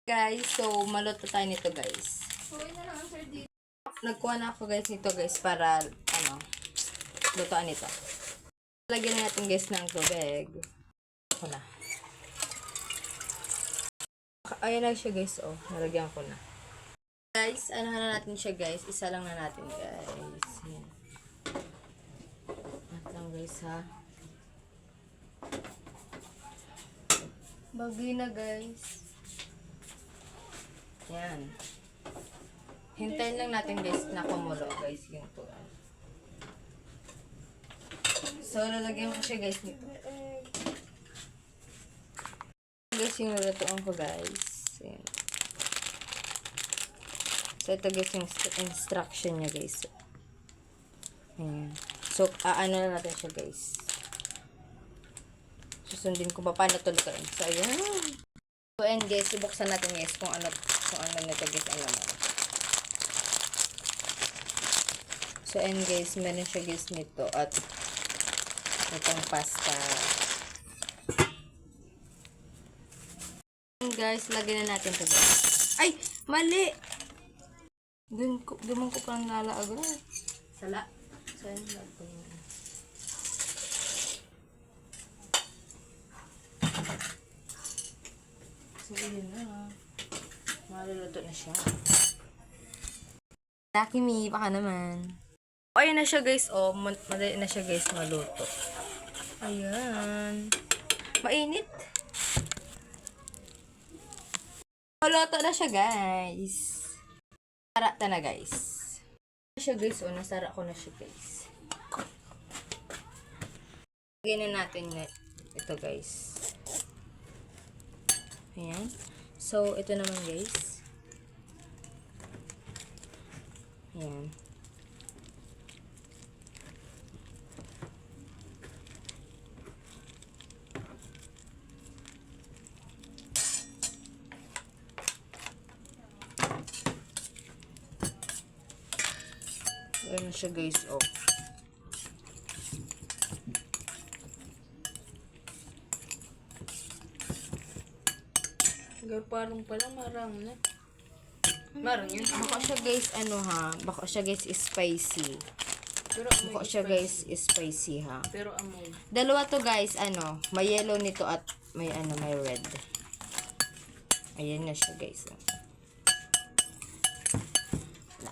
Guys, so maluto tayo nito guys. Nagkuha na ako guys nito guys para lutoan nito. Lagyan na natin guys ng tubig. Ako na. Ayan na siya guys, oh. Nalagyan ko na. Guys, ano na natin siya guys. Isa lang na natin guys. Yan. At lang guys ha. Bagay na guys. Yan. Hintayin lang natin guys na kumulo guys yung tuan. So, lalagyan ko siya guys nito. Guys, yung lutuan ko guys. Yan. So, ito guys yung instruction niya guys. Ayan. So, ano na natin siya guys. Susundin ko pa paano ito lutuin. So, ayan. So, and guys, ibuksan natin guys kung ano nito guys ang laman. So, and guys, meron siya guys nito at itong pasta. And guys, lagyan na natin ito guys. Ay! Mali! Doon ko parang nalaag. Sala. So, ayan natin. So, yun na. Maluluto na siya. Lucky me, baka naman. O, ayan na siya guys. O, madali na siya guys maluto. Ayan. Mainit. Maluto na siya guys. Sara na guys. Siya guys. O, nasara ko na siya guys. Lagyan na natin ito guys. Ayan. So, ito naman guys. Ayan. Ayan na siya guys. Oh. Parang pala marang na. Marang yun. Baka siya guys, baka siya guys is spicy. Pero Baka siya guys is spicy ha. Pero amoy. Dalawa to guys, may yellow nito at may may red. Ayan na siya guys.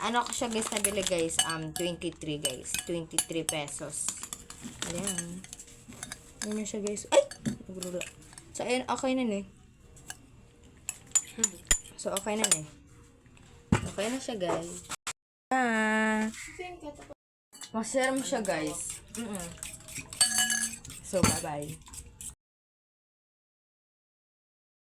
Ano ko siya guys nabili guys, 23 guys. 23 pesos. Ayan. Ayan na siya guys. Ay! Naglula. So, ayan, okay na eh. So, okay na eh. Okay na siya, guys. Masarap siya, guys. So, bye-bye.